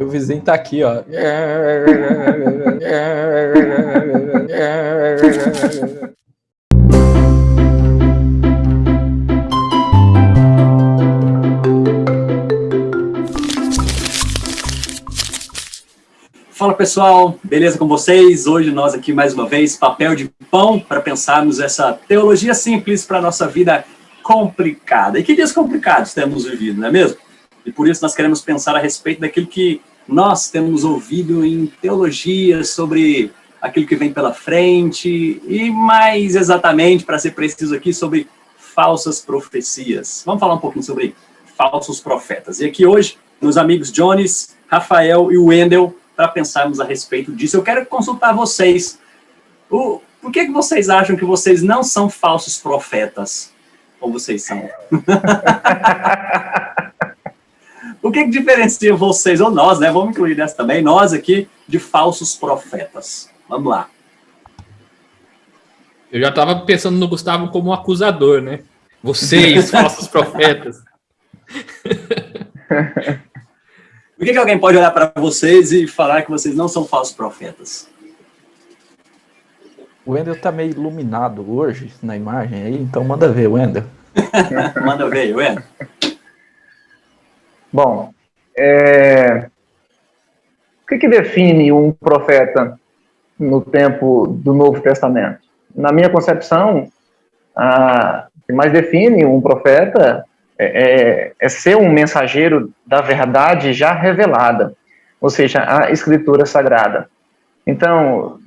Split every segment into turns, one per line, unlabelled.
O vizinho tá aqui, ó.
Fala pessoal, beleza com vocês? Hoje nós aqui mais uma vez, papel de pão, para pensarmos essa teologia simples para a nossa vida complicada. E que dias complicados temos vivido, não é mesmo? E por isso nós queremos pensar a respeito daquilo que nós temos ouvido em teologia sobre aquilo que vem pela frente e mais exatamente, para ser preciso aqui, sobre falsas profecias. Vamos falar um pouquinho sobre falsos profetas. E aqui hoje, meus amigos Jones, Rafael e Wendel, para pensarmos a respeito disso. Eu quero consultar vocês. Por que vocês acham que vocês não são falsos profetas? Ou vocês são? O que diferencia vocês, ou nós, né? Vamos incluir nessa também, nós aqui, de falsos profetas. Vamos lá.
Eu já estava pensando no Gustavo como um acusador, né? Vocês, falsos profetas.
Por que alguém pode olhar para vocês e falar que vocês não são falsos profetas?
O Wendel tá meio iluminado hoje na imagem aí, então manda ver, Wendel.
Manda ver, Wendel.
Bom, o que define um profeta no tempo do Novo Testamento? Na minha concepção, o que mais define um profeta é ser um mensageiro da verdade já revelada, ou seja, a Escritura Sagrada. Então,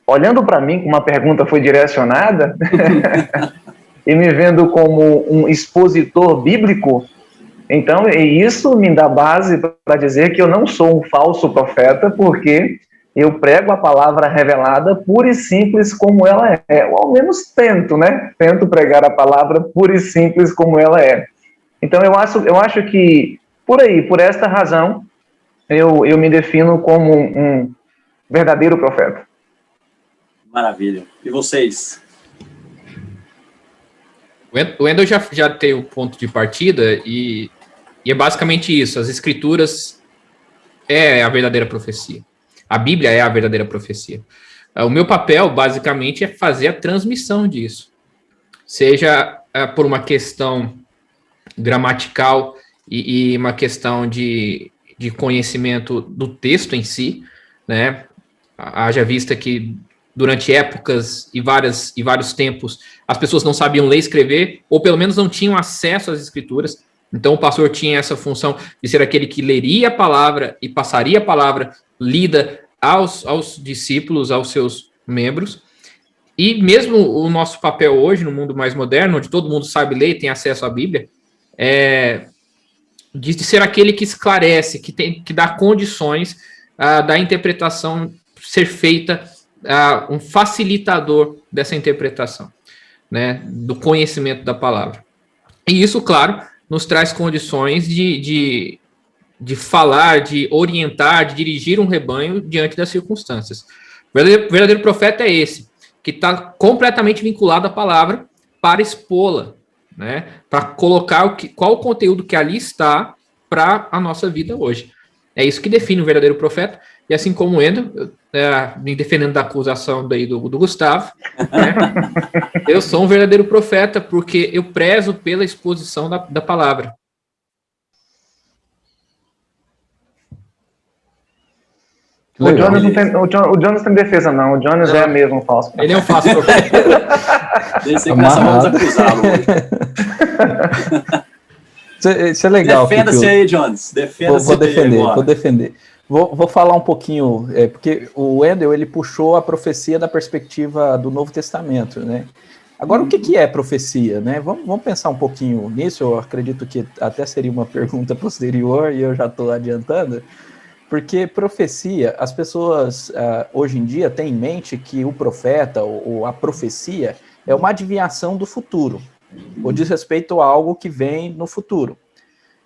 olhando para mim, como uma pergunta foi direcionada, e me vendo como um expositor bíblico, então isso me dá base para dizer que eu não sou um falso profeta, porque eu prego a palavra revelada pura e simples como ela é. Ou ao menos tento, né? Tento pregar a palavra pura e simples como ela é. Então eu acho que, por esta razão, eu me defino como um verdadeiro profeta.
Maravilha. E vocês?
O Wendel já tem o ponto de partida e é basicamente isso. As Escrituras é a verdadeira profecia. A Bíblia é a verdadeira profecia. O meu papel, basicamente, é fazer a transmissão disso. Seja por uma questão gramatical e uma questão de conhecimento do texto em si, né? Haja vista que durante épocas e vários tempos as pessoas não sabiam ler e escrever, ou pelo menos não tinham acesso às escrituras. Então o pastor tinha essa função de ser aquele que leria a palavra e passaria a palavra lida aos discípulos, aos seus membros. E mesmo o nosso papel hoje, no mundo mais moderno, onde todo mundo sabe ler e tem acesso à Bíblia, de ser aquele que esclarece, que dá condições da interpretação ser feita, um facilitador dessa interpretação, né, do conhecimento da palavra. E isso, claro, nos traz condições de falar, de orientar, de dirigir um rebanho diante das circunstâncias. O verdadeiro profeta é esse, que está completamente vinculado à palavra para expô-la, né, para colocar qual o conteúdo que ali está para a nossa vida hoje. É isso que define o verdadeiro profeta. E assim como o Wendel, me defendendo da acusação do Gustavo, né, eu sou um verdadeiro profeta porque eu prezo pela exposição da palavra.
O Jones não tem defesa, não. O Jones é mesmo um falso profeta.
Ele é um falso profeta.
Desse que nós vamos acusá-lo hoje.
Isso é legal.
Defenda-se aí, Jones.
Vou defender. Vou falar um pouquinho, porque o Wendel, ele puxou a profecia da perspectiva do Novo Testamento, né? Agora, o que é profecia, né? Vamos pensar um pouquinho nisso. Eu acredito que até seria uma pergunta posterior e eu já estou adiantando. Porque profecia, as pessoas hoje em dia têm em mente que o profeta ou a profecia é uma adivinhação do futuro, ou diz respeito a algo que vem no futuro.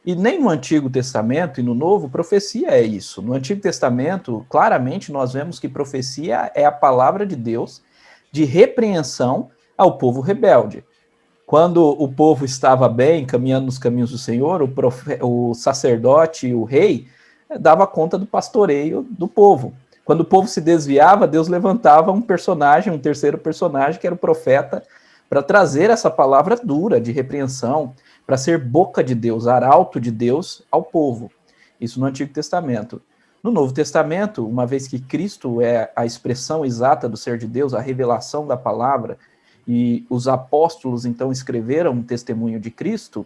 E nem no Antigo Testamento e no Novo, profecia é isso. No Antigo Testamento, claramente, nós vemos que profecia é a palavra de Deus de repreensão ao povo rebelde. Quando o povo estava bem, caminhando nos caminhos do Senhor, o sacerdote e o rei dava conta do pastoreio do povo. Quando o povo se desviava, Deus levantava um personagem, um terceiro personagem, que era o profeta, para trazer essa palavra dura de repreensão, para ser boca de Deus, arauto de Deus ao povo. Isso no Antigo Testamento. No Novo Testamento, uma vez que Cristo é a expressão exata do ser de Deus, a revelação da palavra, e os apóstolos, então, escreveram um testemunho de Cristo,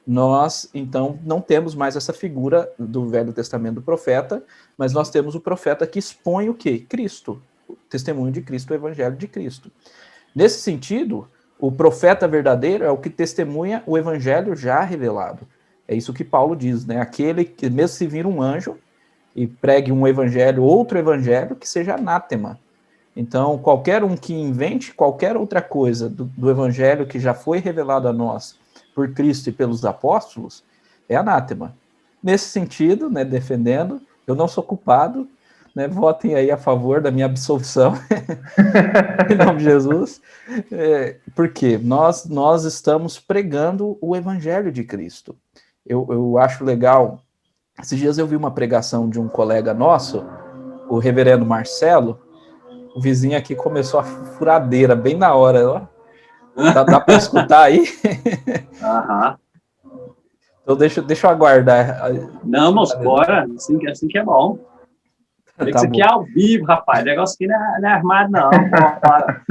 nós, então, não temos mais essa figura do Velho Testamento do profeta, mas nós temos o profeta que expõe o quê? Cristo, o testemunho de Cristo, o evangelho de Cristo. Nesse sentido, o profeta verdadeiro é o que testemunha o evangelho já revelado. É isso que Paulo diz, né? Aquele que, mesmo se vir um anjo e pregue um evangelho, outro evangelho, que seja anátema. Então, qualquer um que invente qualquer outra coisa do evangelho que já foi revelado a nós por Cristo e pelos apóstolos, é anátema. Nesse sentido, né, defendendo, eu não sou culpado, né, votem aí a favor da minha absolvição, em nome de Jesus, porque nós estamos pregando o evangelho de Cristo. Eu acho legal, esses dias eu vi uma pregação de um colega nosso, o reverendo Marcelo, o vizinho aqui começou a furadeira bem na hora, ó. Dá para escutar aí?
Aham.
Então deixa eu aguardar.
Não, mas bora, assim que é bom. Isso
Tá
aqui
bom.
é ao vivo, rapaz. O negócio aqui não é armado, não. Bora.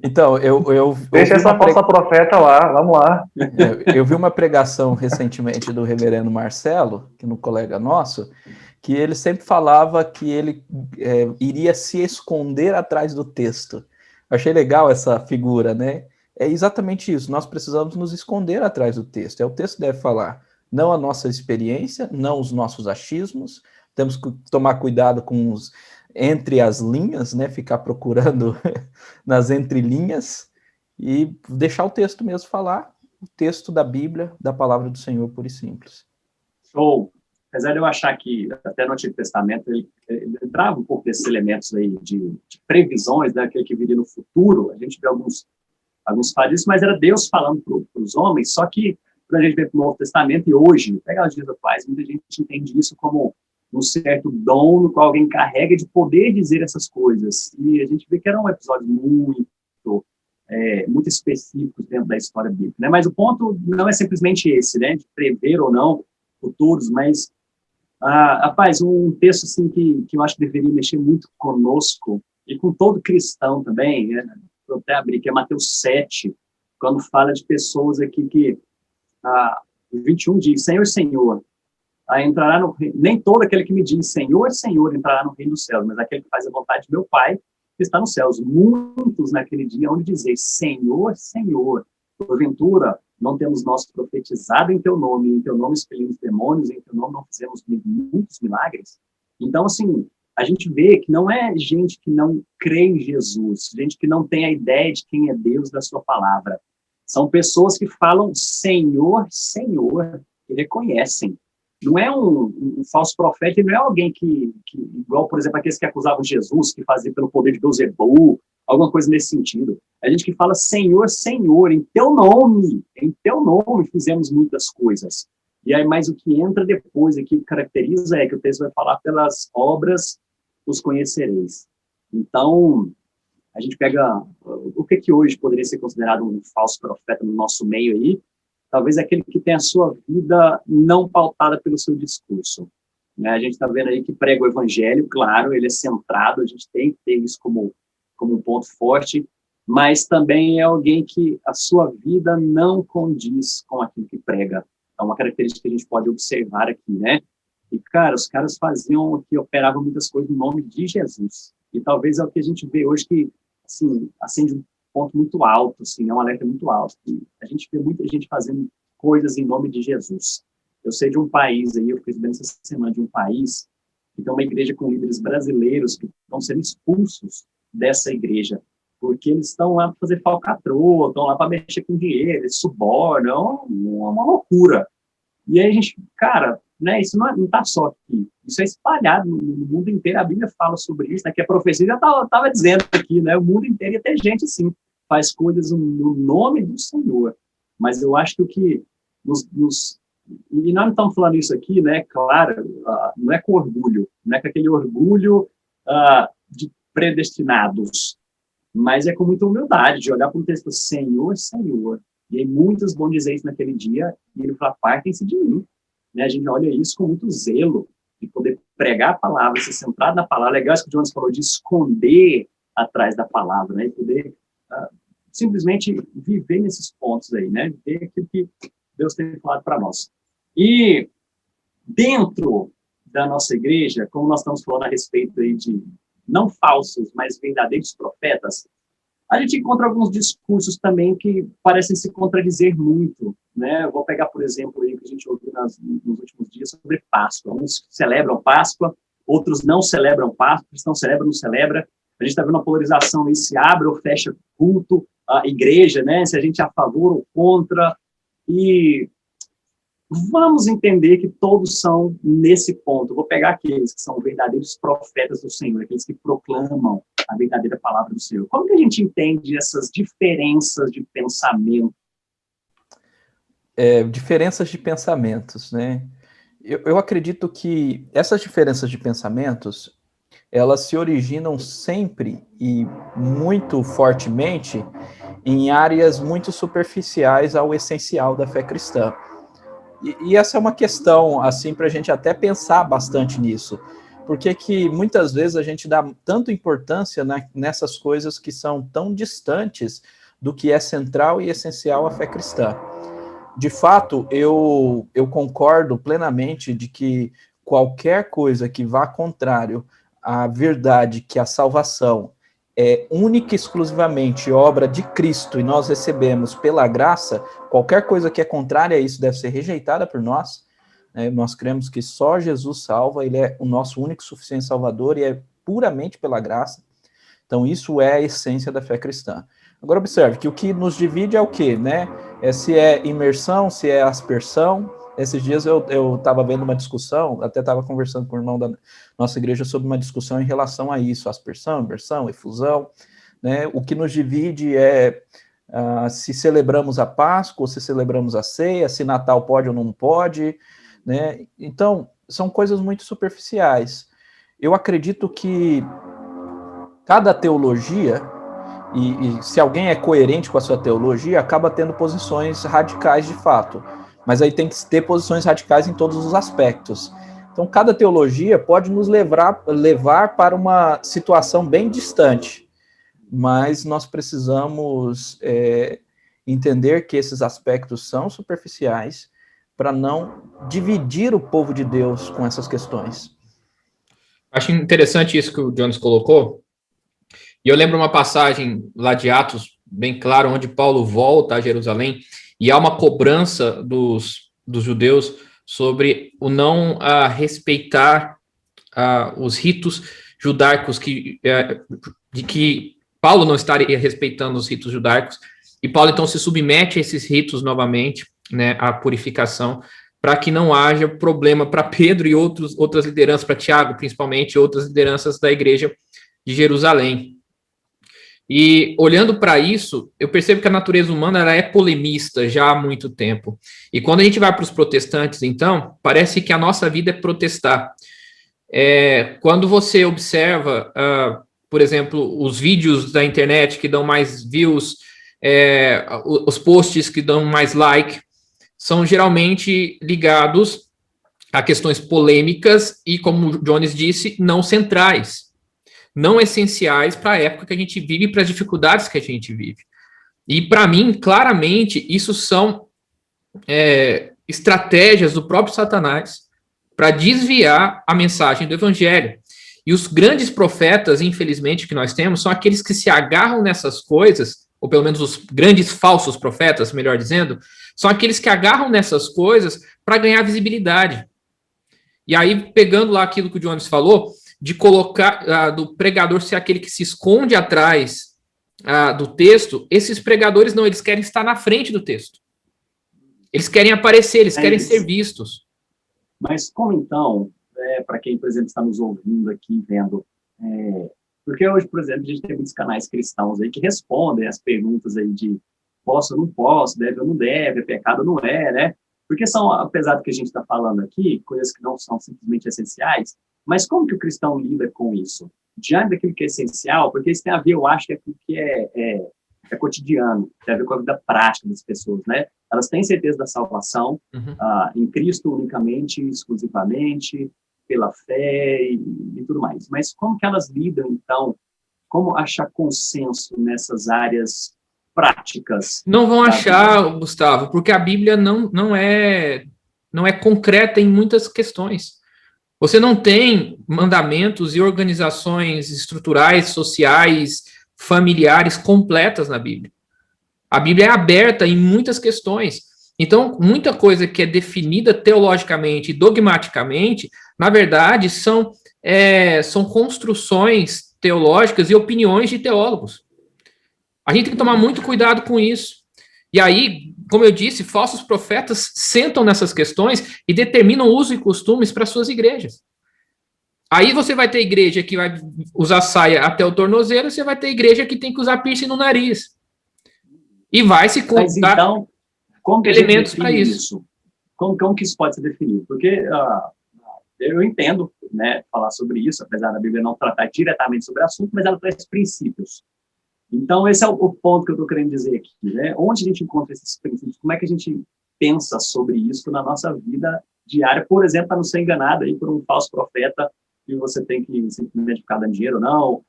Então, eu
Deixa essa falsa profeta lá, vamos lá.
Eu vi uma pregação recentemente do reverendo Marcelo, que é um colega nosso, que ele sempre falava que ele iria se esconder atrás do texto. Eu achei legal essa figura, né? É exatamente isso, nós precisamos nos esconder atrás do texto. O texto deve falar, não a nossa experiência, não os nossos achismos, temos que tomar cuidado com os entre as linhas, né? Ficar procurando nas entrelinhas e deixar o texto mesmo falar, o texto da Bíblia, da palavra do Senhor, pura e simples.
Show. Apesar de eu achar que até no Antigo Testamento ele entrava um pouco desses elementos aí de previsões daquele que viria no futuro, a gente vê alguns falam isso, mas era Deus falando para os homens, só que quando a gente vê para o Novo Testamento e hoje, pegar os dias atuais, muita gente entende isso como um certo dom no qual alguém carrega de poder dizer essas coisas. E a gente vê que eram episódios muito específicos dentro da história bíblica, né? Mas o ponto não é simplesmente esse, né? De prever ou não futuros, mas, rapaz, um texto assim, que eu acho que deveria mexer muito conosco e com todo cristão também, né? Eu até abri, que é Mateus 7, quando fala de pessoas aqui que, 21 diz, Senhor, Senhor, entrará no reino, nem todo aquele que me diz Senhor, Senhor, entrará no reino dos céus, mas aquele que faz a vontade de meu Pai, que está nos céus. Muitos naquele dia onde dizer Senhor, Senhor, porventura não temos nós profetizado em teu nome expelimos demônios, em teu nome não fizemos muitos milagres. Então, assim, a gente vê que não é gente que não crê em Jesus, gente que não tem a ideia de quem é Deus da sua palavra. São pessoas que falam Senhor, Senhor, que reconhecem. Não é um falso profeta, ele não é alguém que, igual, por exemplo, aqueles que acusavam Jesus, que fazia pelo poder de Beelzebul, alguma coisa nesse sentido. A gente que fala Senhor, Senhor, em teu nome fizemos muitas coisas. E aí, mais o que entra depois aqui, o que caracteriza é que o texto vai falar pelas obras os conhecereis. Então, a gente pega o que hoje poderia ser considerado um falso profeta no nosso meio aí, talvez aquele que tem a sua vida não pautada pelo seu discurso. Né? A gente está vendo aí que prega o evangelho, claro, ele é centrado, a gente tem que ter isso como um ponto forte, mas também é alguém que a sua vida não condiz com aquilo que prega. É uma característica que a gente pode observar aqui, né? E, cara, os caras operavam muitas coisas no nome de Jesus. E talvez é o que a gente vê hoje que, assim, acende um ponto muito alto, assim, é um alerta muito alto. E a gente vê muita gente fazendo coisas em nome de Jesus. Eu sei de um país aí, eu fiquei sabendo essa semana de um país que tem uma igreja com líderes brasileiros que estão sendo expulsos dessa igreja, porque eles estão lá para fazer falcatrua, estão lá para mexer com dinheiro, eles subornam, é uma loucura. E aí a gente, cara, né, isso não está só aqui, isso é espalhado no mundo inteiro, a Bíblia fala sobre isso, né, que a profecia já estava dizendo aqui, né, o mundo inteiro ia ter gente assim, faz coisas no nome do Senhor, mas eu acho que o que nos E nós não estamos falando isso aqui, né, claro, não é com orgulho, não é com aquele orgulho de predestinados, mas é com muita humildade, de olhar para o texto e falar, Senhor, Senhor. E aí muitos vão dizer isso naquele dia, e ele fala, partem-se de mim. Né? A gente olha isso com muito zelo, de poder pregar a palavra, ser centrado na palavra. Legal isso que o Jonas falou, de esconder atrás da palavra, né? E poder simplesmente viver nesses pontos aí, né? Viver aquilo que Deus tem falado para nós. E dentro da nossa igreja, como nós estamos falando a respeito aí de não falsos, mas verdadeiros profetas, a gente encontra alguns discursos também que parecem se contradizer muito, né? Eu vou pegar, por exemplo, aí que a gente ouviu nos últimos dias sobre Páscoa. Uns celebram Páscoa, outros não celebram Páscoa, cristãos celebram, não celebra. A gente está vendo uma polarização aí, se abre ou fecha culto, a igreja, né? Se a gente é a favor ou contra. E vamos entender que todos são nesse ponto. Eu vou pegar aqueles que são verdadeiros profetas do Senhor, aqueles que proclamam a verdadeira palavra do Senhor. Como que a gente entende essas diferenças de pensamento?
Diferenças de pensamentos, né? Eu acredito que essas diferenças de pensamentos, elas se originam sempre e muito fortemente em áreas muito superficiais ao essencial da fé cristã. E essa é uma questão, assim, para a gente até pensar bastante nisso. Por que muitas vezes a gente dá tanta importância nessas coisas que são tão distantes do que é central e essencial à fé cristã? De fato, eu concordo plenamente de que qualquer coisa que vá contrário à verdade que a salvação é única e exclusivamente obra de Cristo e nós recebemos pela graça, qualquer coisa que é contrária a isso deve ser rejeitada por nós. Nós cremos que só Jesus salva, ele é o nosso único e suficiente salvador e é puramente pela graça. Então isso é a essência da fé cristã. Agora observe que o que nos divide é o quê, né? Se é imersão, se é aspersão. Esses dias eu estava vendo uma discussão, até estava conversando com o irmão da nossa igreja sobre uma discussão em relação a isso, aspersão, imersão, efusão, né? O que nos divide é se celebramos a Páscoa, ou se celebramos a ceia, se Natal pode ou não pode, né? Então, são coisas muito superficiais. Eu acredito que cada teologia, e se alguém é coerente com a sua teologia, acaba tendo posições radicais de fato. Mas aí tem que ter posições radicais em todos os aspectos. Então, cada teologia pode nos levar para uma situação bem distante, mas nós precisamos entender que esses aspectos são superficiais para não dividir o povo de Deus com essas questões.
Acho interessante isso que o Jones colocou, e eu lembro uma passagem lá de Atos, bem claro, onde Paulo volta a Jerusalém, e há uma cobrança dos judeus sobre o não respeitar os ritos judaicos, de que Paulo não estaria respeitando os ritos judaicos, e Paulo então se submete a esses ritos novamente, né, à purificação, para que não haja problema para Pedro e outras lideranças, para Tiago principalmente, outras lideranças da igreja de Jerusalém. E olhando para isso, eu percebo que a natureza humana ela é polemista já há muito tempo. E quando a gente vai para os protestantes, então, parece que a nossa vida é protestar. Quando você observa, por exemplo, os vídeos da internet que dão mais views, os posts que dão mais like, são geralmente ligados a questões polêmicas e, como o Jones disse, não centrais. Não essenciais para a época que a gente vive e para as dificuldades que a gente vive. E, para mim, claramente, isso são estratégias do próprio Satanás para desviar a mensagem do evangelho. E os grandes profetas, infelizmente, que nós temos, são aqueles que se agarram nessas coisas, ou pelo menos os grandes falsos profetas, melhor dizendo, são aqueles que agarram nessas coisas para ganhar visibilidade. E aí, pegando lá aquilo que o Jones falou, de colocar, do pregador ser aquele que se esconde atrás do texto, esses pregadores não, eles querem estar na frente do texto. Eles querem aparecer, eles querem ser vistos.
Mas como então, para quem, por exemplo, está nos ouvindo aqui, vendo, porque hoje, por exemplo, a gente tem muitos canais cristãos aí que respondem as perguntas aí de posso ou não posso, deve ou não deve, é pecado ou não é, né? Porque são, apesar do que a gente está falando aqui, coisas que não são simplesmente essenciais, mas como que o cristão lida com isso? Diante daquilo que é essencial, porque isso tem a ver, eu acho, que é aquilo que é cotidiano, tem a ver com a vida prática das pessoas, né? Elas têm certeza da salvação em Cristo unicamente, exclusivamente, pela fé e tudo mais. Mas como que elas lidam, então? Como achar consenso nessas áreas práticas?
Não vão achar, Gustavo, porque a Bíblia não é concreta em muitas questões. Você não tem mandamentos e organizações estruturais, sociais, familiares completas na Bíblia. A Bíblia é aberta em muitas questões. Então, muita coisa que é definida teologicamente e dogmaticamente, na verdade, são construções teológicas e opiniões de teólogos. A gente tem que tomar muito cuidado com isso. E aí, como eu disse, falsos profetas sentam nessas questões e determinam uso e costumes para suas igrejas. Aí você vai ter igreja que vai usar saia até o tornozelo, e você vai ter igreja que tem que usar piercing no nariz. E vai se contar.
Mas então, como que
elementos para isso.
Como que isso pode ser definido? Porque eu entendo, né, falar sobre isso, apesar da Bíblia não tratar diretamente sobre o assunto, mas ela traz princípios. Então, esse é o ponto que eu estou querendo dizer aqui, né? Onde a gente encontra esses princípios? Como é que a gente pensa sobre isso na nossa vida diária? Por exemplo, para não ser enganado aí por um falso profeta, que você tem que simplesmente ficar dando dinheiro ou não,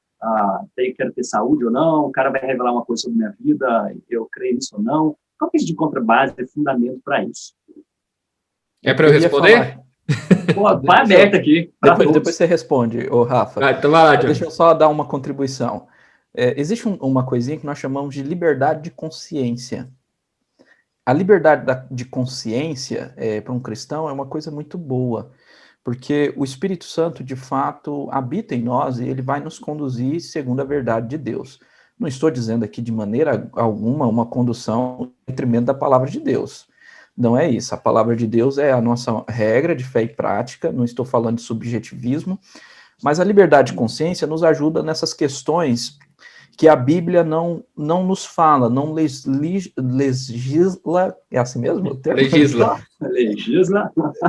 quero ter saúde ou não, o cara vai revelar uma coisa sobre minha vida, eu creio nisso ou não. Como que a gente encontra base e fundamento para isso?
É para eu responder?
Pô, vai aberto aqui.
Depois você responde, ô Rafa.
Então vai lá,
deixa eu só dar uma contribuição. Existe uma coisinha que nós chamamos de liberdade de consciência. A liberdade de consciência, para um cristão, é uma coisa muito boa, porque o Espírito Santo, de fato, habita em nós e ele vai nos conduzir segundo a verdade de Deus. Não estou dizendo aqui de maneira alguma uma condução em detrimento da palavra de Deus. Não é isso. A palavra de Deus é a nossa regra de fé e prática, não estou falando de subjetivismo, mas a liberdade de consciência nos ajuda nessas questões que a Bíblia não nos fala, não legisla, é assim mesmo?
Legisla.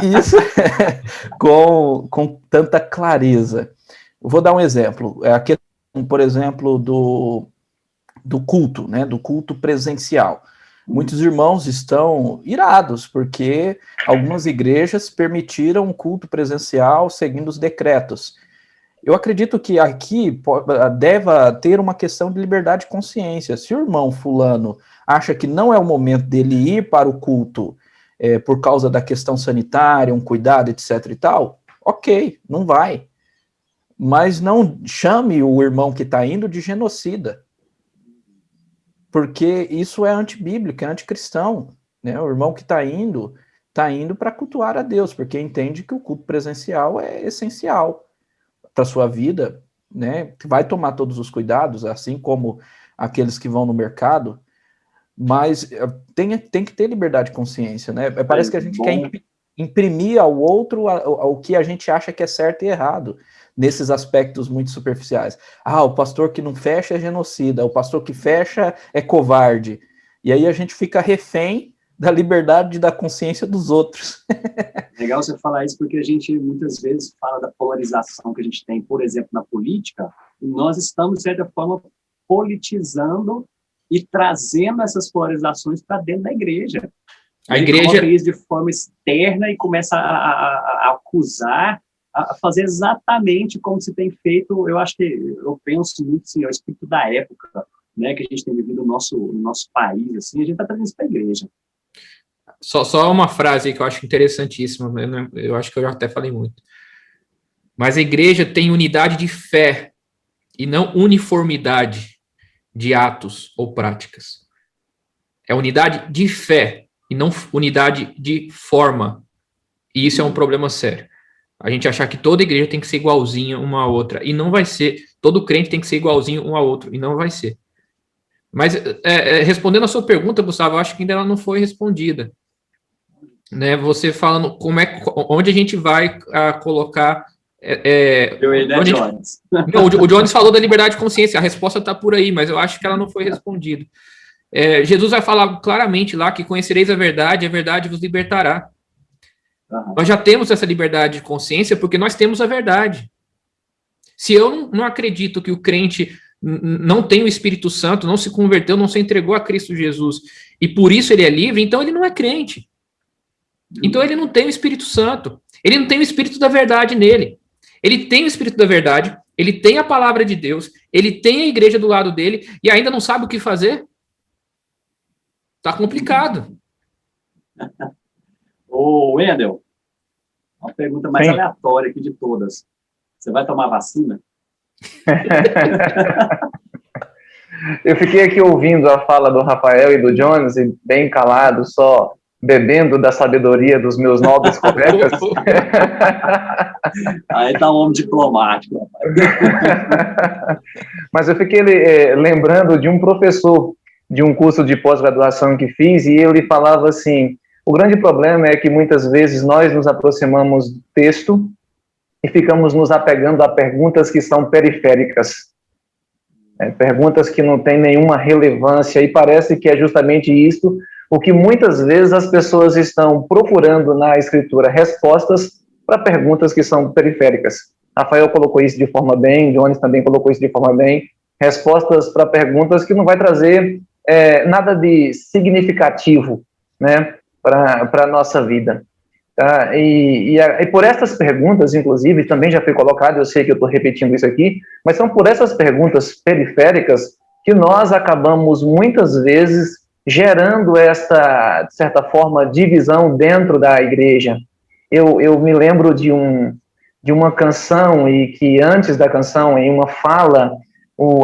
Isso, com tanta clareza. Eu vou dar um exemplo. Aqui, por exemplo, do culto, né? Do culto presencial. Muitos irmãos estão irados, porque algumas igrejas permitiram o culto presencial seguindo os decretos. Eu acredito que aqui deva ter uma questão de liberdade de consciência. Se o irmão fulano acha que não é o momento dele ir para o culto por causa da questão sanitária, um cuidado, etc e tal, ok, não vai. Mas não chame o irmão que está indo de genocida, porque isso é antibíblico, é anticristão, né? O irmão que está indo para cultuar a Deus, porque entende que o culto presencial é essencial para a sua vida, né? Vai tomar todos os cuidados, assim como aqueles que vão no mercado, mas tem que ter liberdade de consciência, né? Parece que a gente quer imprimir ao outro o que a gente acha que é certo e errado, nesses aspectos muito superficiais. O pastor que não fecha é genocida, o pastor que fecha é covarde. E aí a gente fica refém da liberdade da consciência dos outros.
Legal você falar isso, porque a gente muitas vezes fala da polarização que a gente tem, por exemplo, na política, e nós estamos, de certa forma, politizando e trazendo essas polarizações para dentro da igreja.
A igreja
coloca isso de forma externa e começa a acusar, a fazer exatamente como se tem feito. Eu acho que, eu penso muito assim, é o espírito da época, né, que a gente tem vivido no nosso país, assim, a gente está trazendo isso para a igreja.
Só uma frase que eu acho interessantíssima, eu acho que eu já até falei muito. Mas a igreja tem unidade de fé e não uniformidade de atos ou práticas. É unidade de fé e não unidade de forma. E isso é um problema sério. A gente achar que toda igreja tem que ser igualzinha uma à outra. E não vai ser. Todo crente tem que ser igualzinho um ao outro. E não vai ser. Mas, respondendo a sua pergunta, Gustavo, eu acho que ainda ela não foi respondida. Né, você falando onde a gente vai colocar...
Jones.
Não, o Jones falou da liberdade de consciência. A resposta está por aí, mas eu acho que ela não foi respondida. Jesus vai falar claramente lá que conhecereis a verdade vos libertará. Nós já temos essa liberdade de consciência porque nós temos a verdade. Se eu não acredito que o crente não tem o Espírito Santo, não se converteu, não se entregou a Cristo Jesus, e por isso ele é livre, então ele não é crente. Então ele não tem o Espírito Santo. Ele não tem o Espírito da verdade nele. Ele tem o Espírito da verdade, ele tem a palavra de Deus, ele tem a igreja do lado dele, e ainda não sabe o que fazer? Tá complicado.
Ô, Wendel, uma pergunta mais aleatória aqui de todas. Você vai tomar vacina?
Eu fiquei aqui ouvindo a fala do Rafael e do Jones, e bem calado, só bebendo da sabedoria dos meus nobres colegas.
Aí tá um homem diplomático.
Mas eu fiquei lembrando de um professor de um curso de pós-graduação que fiz, e ele falava assim, o grande problema é que muitas vezes nós nos aproximamos do texto e ficamos nos apegando a perguntas que são periféricas, perguntas que não têm nenhuma relevância, e parece que é justamente isso o que muitas vezes as pessoas estão procurando na Escritura, respostas para perguntas que são periféricas. Rafael colocou isso de forma bem, Jones também colocou isso de forma bem, respostas para perguntas que não vai trazer nada de significativo, né, para a nossa vida. Tá? E por essas perguntas, inclusive, também já foi colocado, eu sei que eu estou repetindo isso aqui, mas são por essas perguntas periféricas que nós acabamos, muitas vezes, gerando esta, de certa forma, divisão dentro da igreja. Eu me lembro de uma canção, e que antes da canção, em uma fala,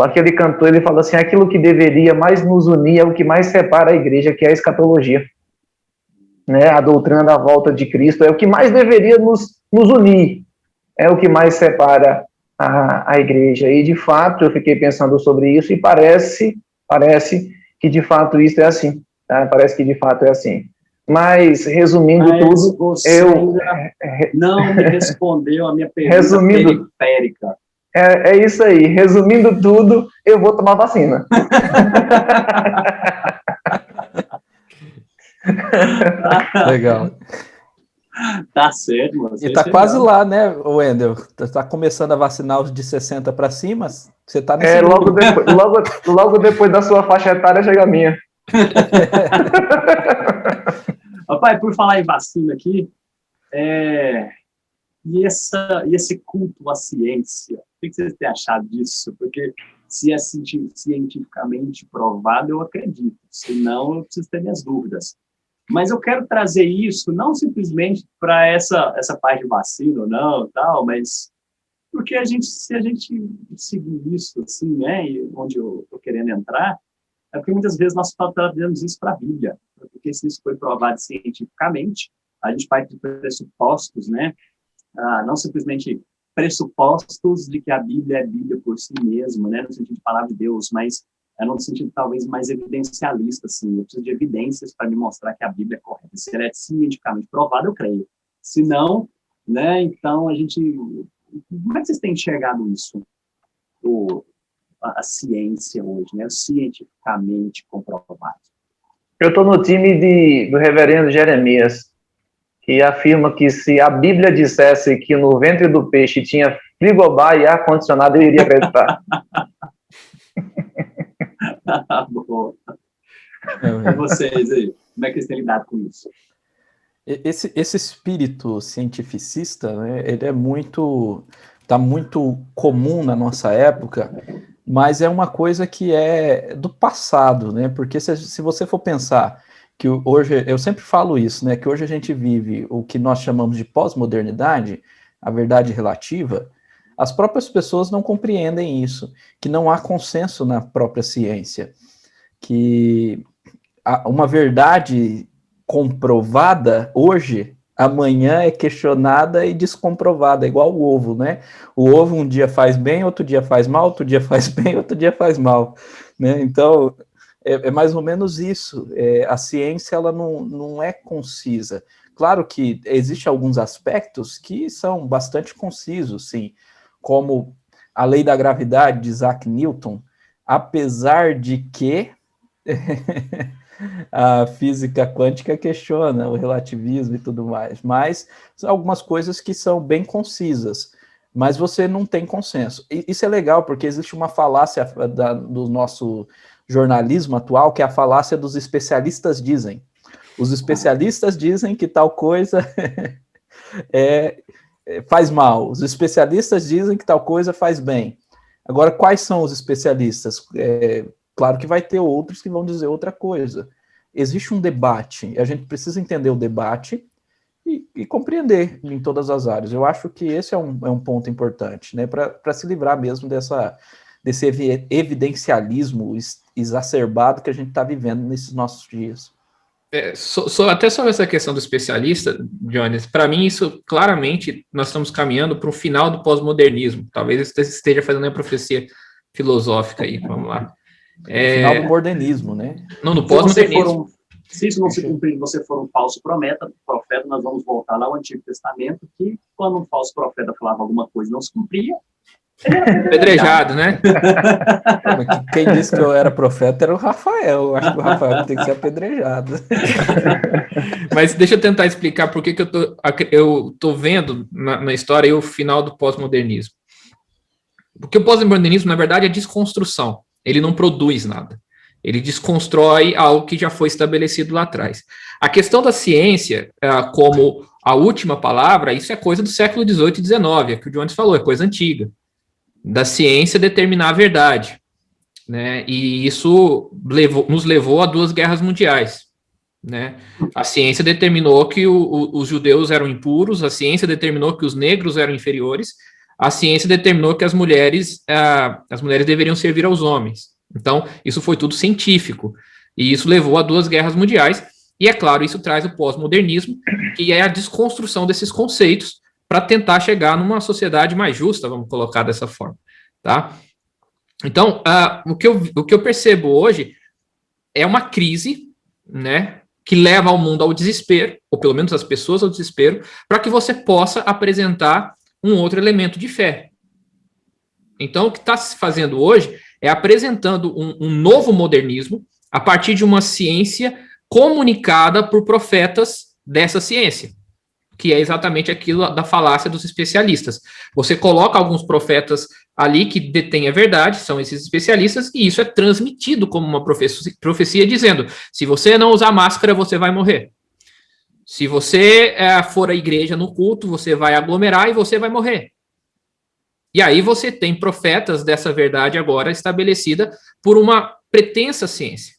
aquele cantor, ele fala assim, aquilo que deveria mais nos unir é o que mais separa a igreja, que é a escatologia. Né, a doutrina da volta de Cristo é o que mais deveria nos unir, é o que mais separa a igreja. E, de fato, eu fiquei pensando sobre isso, e parece que, de fato, isso é assim. Tá? Parece que, de fato, é assim. Mas, resumindo tudo,
você não me respondeu a minha pergunta periférica.
É isso aí. Resumindo tudo, eu vou tomar vacina.
Legal.
Tá certo, mano.
E tá quase lá, né, Wendel? Tá começando a vacinar os de 60 para cima. Você tá nesse
logo depois da sua faixa etária chega a minha.
Papai, por falar em vacina aqui, e esse culto à ciência, o que vocês têm achado disso? Porque se é cientificamente provado, eu acredito. Se não, eu preciso ter minhas dúvidas. Mas eu quero trazer isso não simplesmente para essa parte de vacina ou não, tal, mas porque se a gente seguir isso, assim, né, onde eu estou querendo entrar, é porque muitas vezes nós trazemos isso para a Bíblia, porque se isso foi provado cientificamente, a gente parte de pressupostos, né, não simplesmente pressupostos de que a Bíblia é Bíblia por si mesma, né, no sentido de palavra de Deus, mas num sentido talvez mais evidencialista, assim. Eu preciso de evidências para me mostrar que a Bíblia é correta. Se ela é cientificamente provada, eu creio. Se não, né, então a gente... Como é que vocês têm enxergado isso? A ciência hoje, né, cientificamente comprovado.
Eu estou no time do reverendo Jeremias, que afirma que se a Bíblia dissesse que no ventre do peixe tinha frigobar e ar-condicionado, eu iria acreditar.
Boa. E vocês aí, como é que vocês têm lidado com isso?
Esse espírito cientificista, né, ele tá muito comum na nossa época, mas é uma coisa que é do passado, né? Porque se você for pensar que hoje, eu sempre falo isso, né? Que hoje a gente vive o que nós chamamos de pós-modernidade, a verdade relativa. As próprias pessoas não compreendem isso, que não há consenso na própria ciência, que uma verdade comprovada hoje, amanhã é questionada e descomprovada, igual o ovo, né? O ovo um dia faz bem, outro dia faz mal, outro dia faz bem, outro dia faz mal, né? Então, é mais ou menos isso. A ciência, ela não é concisa. Claro que existem alguns aspectos que são bastante concisos, sim, como a lei da gravidade de Isaac Newton, apesar de que A física quântica questiona o relativismo e tudo mais, mas são algumas coisas que são bem concisas, mas você não tem consenso. E isso é legal, porque existe uma falácia do nosso jornalismo atual, que é a falácia dos especialistas dizem. Os especialistas dizem que tal coisa faz mal, os especialistas dizem que tal coisa faz bem. Agora, quais são os especialistas? Claro que vai ter outros que vão dizer outra coisa. Existe um debate, a gente precisa entender o debate e compreender em todas as áreas. Eu acho que esse é um ponto importante, né, para se livrar mesmo desse evidencialismo exacerbado que a gente está vivendo nesses nossos dias.
Até sobre essa questão do especialista, Jones, para mim isso claramente nós estamos caminhando para o final do pós-modernismo. Talvez esteja fazendo uma profecia filosófica aí, vamos lá.
Final do modernismo, né?
Não, no pós-modernismo.
Se isso não se cumprir, você for um falso profeta, nós vamos voltar lá ao Antigo Testamento, que quando um falso profeta falava alguma coisa e não se cumpria,
Pedrejado, né?
Quem disse que eu era profeta era o Rafael. Eu acho que o Rafael tem que ser apedrejado.
Mas deixa eu tentar explicar por que eu tô vendo na história o final do pós-modernismo. Porque o pós-modernismo, na verdade, é desconstrução. Ele não produz nada. Ele desconstrói algo que já foi estabelecido lá atrás. A questão da ciência, como a última palavra, isso é coisa do século XVIII e XIX, é o que o Jones falou, é coisa antiga. Da ciência determinar a verdade, né? E isso nos levou a 2 guerras mundiais, né? A ciência determinou que os judeus eram impuros, a ciência determinou que os negros eram inferiores, a ciência determinou que as mulheres deveriam servir aos homens. Então, isso foi tudo científico, e isso levou a 2 guerras mundiais, e é claro, isso traz o pós-modernismo, que é a desconstrução desses conceitos, para tentar chegar numa sociedade mais justa, vamos colocar dessa forma, tá? Então, o que eu percebo hoje é uma crise, né, que leva ao mundo ao desespero, ou pelo menos as pessoas ao desespero, para que você possa apresentar um outro elemento de fé. Então, o que está se fazendo hoje é apresentando um novo modernismo a partir de uma ciência comunicada por profetas dessa ciência, que é exatamente aquilo da falácia dos especialistas. Você coloca alguns profetas ali que detêm a verdade, são esses especialistas, e isso é transmitido como uma profecia dizendo, se você não usar máscara, você vai morrer. Se você for à igreja no culto, você vai aglomerar e você vai morrer. E aí você tem profetas dessa verdade agora estabelecida por uma pretensa ciência.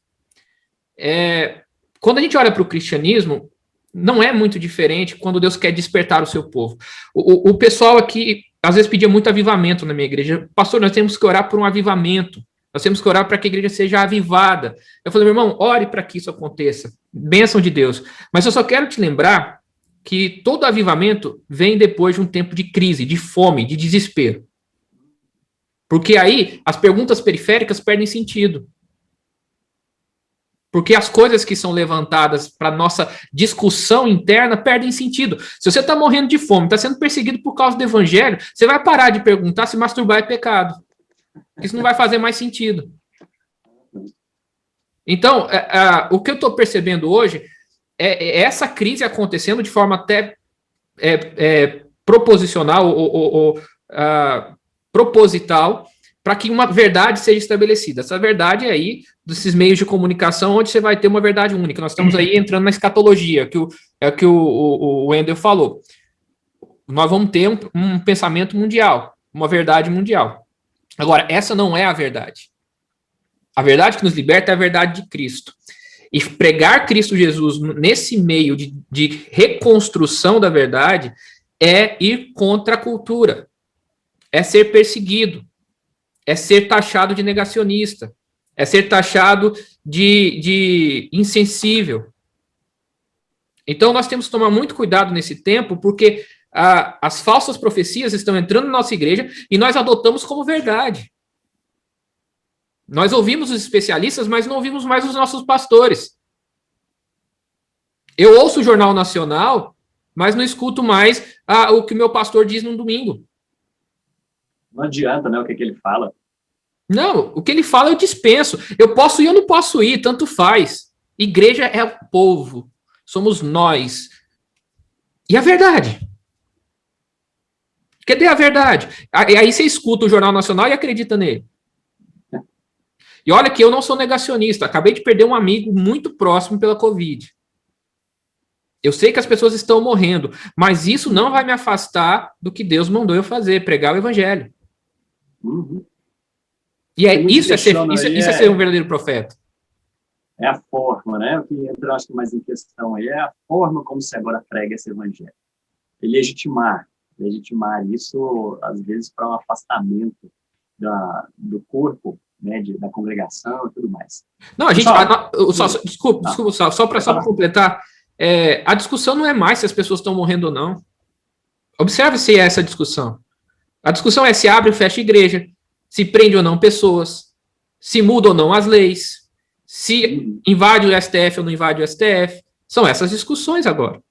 Quando a gente olha para o cristianismo, não é muito diferente quando Deus quer despertar o seu povo. O pessoal aqui, às vezes, pedia muito avivamento na minha igreja. Pastor, nós temos que orar por um avivamento. Nós temos que orar para que a igreja seja avivada. Eu falei, meu irmão, ore para que isso aconteça. Bênção de Deus. Mas eu só quero te lembrar que todo avivamento vem depois de um tempo de crise, de fome, de desespero. Porque aí as perguntas periféricas perdem sentido. Porque as coisas que são levantadas para nossa discussão interna perdem sentido. Se você está morrendo de fome, está sendo perseguido por causa do evangelho, você vai parar de perguntar se masturbar é pecado. Isso não vai fazer mais sentido. Então, o que eu estou percebendo hoje é essa crise acontecendo de forma até proposicional ou proposital, para que uma verdade seja estabelecida. Essa verdade é aí, desses meios de comunicação, onde você vai ter uma verdade única. Nós estamos aí entrando na escatologia, que o Wendel falou. Nós vamos ter um pensamento mundial, uma verdade mundial. Agora, essa não é a verdade. A verdade que nos liberta é a verdade de Cristo. E pregar Cristo Jesus nesse meio de reconstrução da verdade é ir contra a cultura, é ser perseguido, é ser taxado de negacionista, é ser taxado de insensível. Então, nós temos que tomar muito cuidado nesse tempo, porque as falsas profecias estão entrando na nossa igreja e nós adotamos como verdade. Nós ouvimos os especialistas, mas não ouvimos mais os nossos pastores. Eu ouço o Jornal Nacional, mas não escuto mais o que o meu pastor diz no domingo.
Não adianta, né, o que ele fala.
Não, o que ele fala eu dispenso. Eu posso ir ou não posso ir, tanto faz. Igreja é o povo, somos nós. E a verdade? Cadê a verdade? E aí você escuta o Jornal Nacional e acredita nele. E olha que eu não sou negacionista. Acabei de perder um amigo muito próximo pela Covid. Eu sei que as pessoas estão morrendo, mas isso não vai me afastar do que Deus mandou eu fazer, pregar o evangelho.
Uhum.
E isso é ser um verdadeiro profeta.
É a forma, né? O que entra, acho que mais em questão aí é a forma como se agora prega esse evangelho. E legitimar isso, às vezes, para um afastamento do corpo, né, da congregação e tudo mais.
Não, a gente... Desculpa, só para completar, a discussão não é mais se as pessoas estão morrendo ou não. Observe se é essa discussão. A discussão é se abre ou fecha igreja, se prende ou não pessoas, se muda ou não as leis, se invade o STF ou não invade o STF. São essas discussões agora.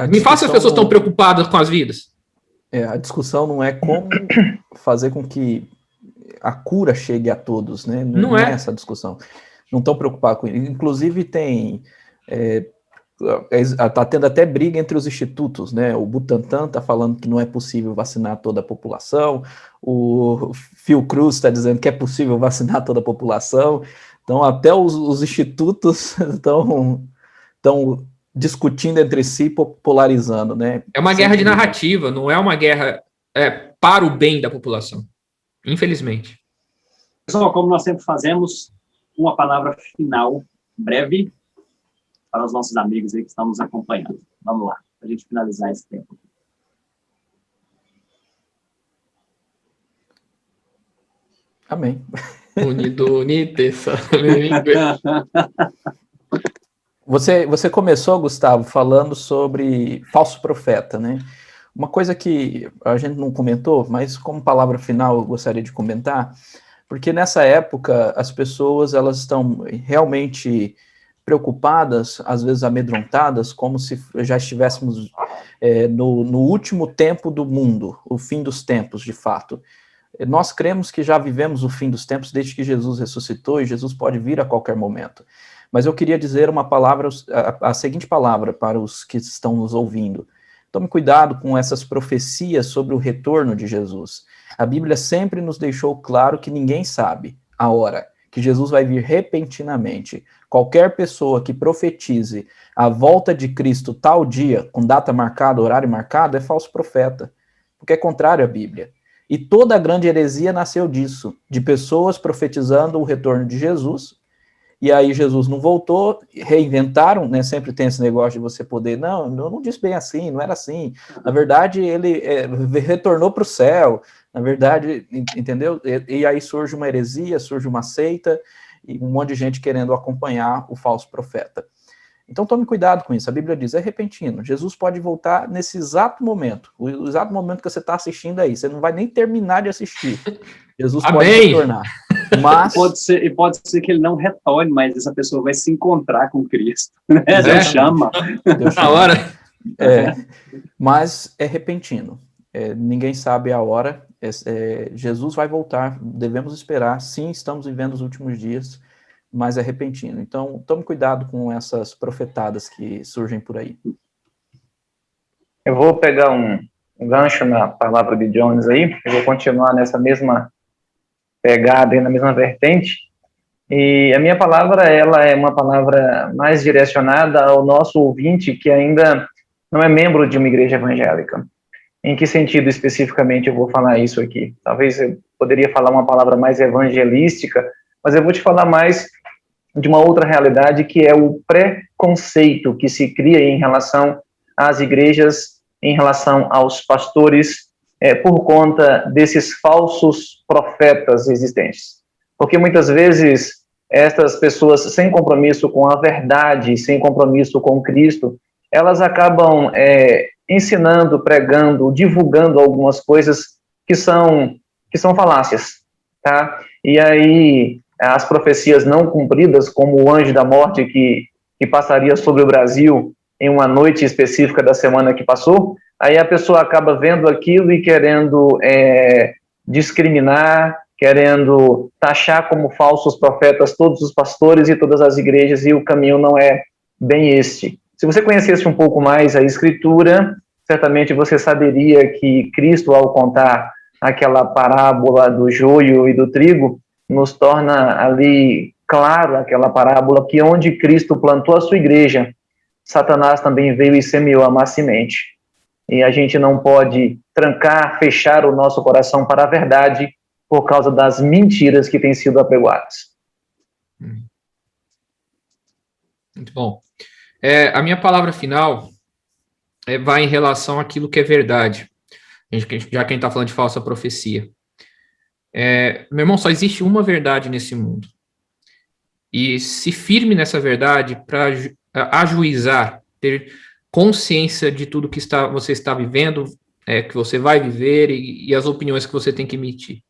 Me fala se as pessoas estão preocupadas com as vidas.
A discussão não é como fazer com que a cura chegue a todos, né? Não é essa a discussão. Não estão preocupados com isso. Inclusive tem... Está tendo até briga entre os institutos, né? O Butantan está falando que não é possível vacinar toda a população, o Fiocruz está dizendo que é possível vacinar toda a população, então até os institutos estão discutindo entre si, polarizando, né?
É uma guerra de narrativa, não é uma guerra para o bem da população, infelizmente.
Pessoal, como nós sempre fazemos, uma palavra final, breve, para os nossos amigos aí que estão nos acompanhando. Vamos lá, para a gente finalizar esse tempo.
Amém. Você começou, Gustavo, falando sobre falso profeta, né? Uma coisa que a gente não comentou, mas como palavra final eu gostaria de comentar, porque nessa época as pessoas elas estão realmente preocupadas, às vezes amedrontadas, como se já estivéssemos no último tempo do mundo, o fim dos tempos, de fato. Nós cremos que já vivemos o fim dos tempos desde que Jesus ressuscitou e Jesus pode vir a qualquer momento. Mas eu queria dizer uma palavra, a seguinte palavra para os que estão nos ouvindo. Tome cuidado com essas profecias sobre o retorno de Jesus. A Bíblia sempre nos deixou claro que ninguém sabe a hora que Jesus vai vir repentinamente. Qualquer pessoa que profetize a volta de Cristo tal dia, com data marcada, horário marcado, é falso profeta, porque é contrário à Bíblia. E toda a grande heresia nasceu disso, de pessoas profetizando o retorno de Jesus, e aí Jesus não voltou, reinventaram, né? Sempre tem esse negócio de você poder, não disse bem assim, não era assim. Na verdade, ele retornou para o céu, na verdade, entendeu? E aí surge uma heresia, surge uma seita, e um monte de gente querendo acompanhar o falso profeta. Então tome cuidado com isso, a Bíblia diz, é repentino, Jesus pode voltar nesse exato momento, o exato momento que você está assistindo aí, você não vai nem terminar de assistir, Jesus pode retornar. Mas... Pode
ser que ele não retorne, mas essa pessoa vai se encontrar com Cristo, né? Deus chama.
Na hora.
Mas é repentino, ninguém sabe a hora, Jesus vai voltar, devemos esperar, sim, estamos vivendo os últimos dias, mas é repentino. Então, tome cuidado com essas profetadas que surgem por aí.
Eu vou pegar um gancho na palavra de Jones aí, eu vou continuar nessa mesma pegada, na mesma vertente, e a minha palavra, ela é uma palavra mais direcionada ao nosso ouvinte que ainda não é membro de uma igreja evangélica. Em que sentido especificamente eu vou falar isso aqui? Talvez eu poderia falar uma palavra mais evangelística, mas eu vou te falar mais de uma outra realidade, que é o preconceito que se cria em relação às igrejas, em relação aos pastores, por conta desses falsos profetas existentes. Porque muitas vezes estas pessoas sem compromisso com a verdade, sem compromisso com Cristo, elas acabam ensinando, pregando, divulgando algumas coisas que são falácias, tá? E aí as profecias não cumpridas, como o anjo da morte que passaria sobre o Brasil em uma noite específica da semana que passou, aí a pessoa acaba vendo aquilo e querendo discriminar, querendo taxar como falsos profetas todos os pastores e todas as igrejas, e o caminho não é bem este. Se você conhecesse um pouco mais a Escritura, certamente você saberia que Cristo, ao contar aquela parábola do joio e do trigo, nos torna ali claro aquela parábola que onde Cristo plantou a sua igreja, Satanás também veio e semeou a má semente. E a gente não pode trancar, fechar o nosso coração para a verdade por causa das mentiras que têm sido apregoadas.
Muito bom. A minha palavra final vai em relação àquilo que é verdade, já que a gente está falando de falsa profecia. Meu irmão, só existe uma verdade nesse mundo. E se firme nessa verdade para ajuizar, ter consciência de tudo que você está vivendo, que você vai viver e as opiniões que você tem que emitir.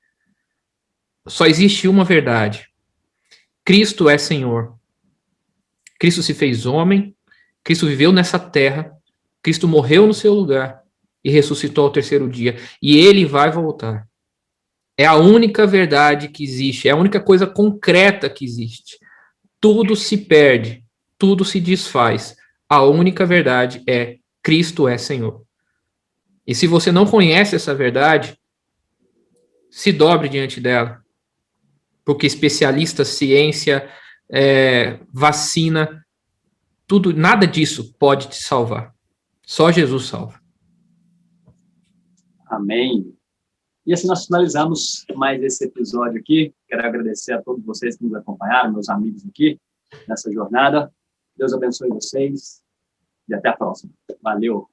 Só existe uma verdade. Cristo é Senhor. Cristo se fez homem, Cristo viveu nessa terra, Cristo morreu no seu lugar e ressuscitou ao terceiro dia. E ele vai voltar. É a única verdade que existe, é a única coisa concreta que existe. Tudo se perde, tudo se desfaz. A única verdade é Cristo é Senhor. E se você não conhece essa verdade, se dobre diante dela. Porque especialista, ciência, vacina, tudo, nada disso pode te salvar. Só Jesus salva.
Amém. E assim nós finalizamos mais esse episódio aqui. Quero agradecer a todos vocês que nos acompanharam, meus amigos aqui, nessa jornada. Deus abençoe vocês e até a próxima. Valeu!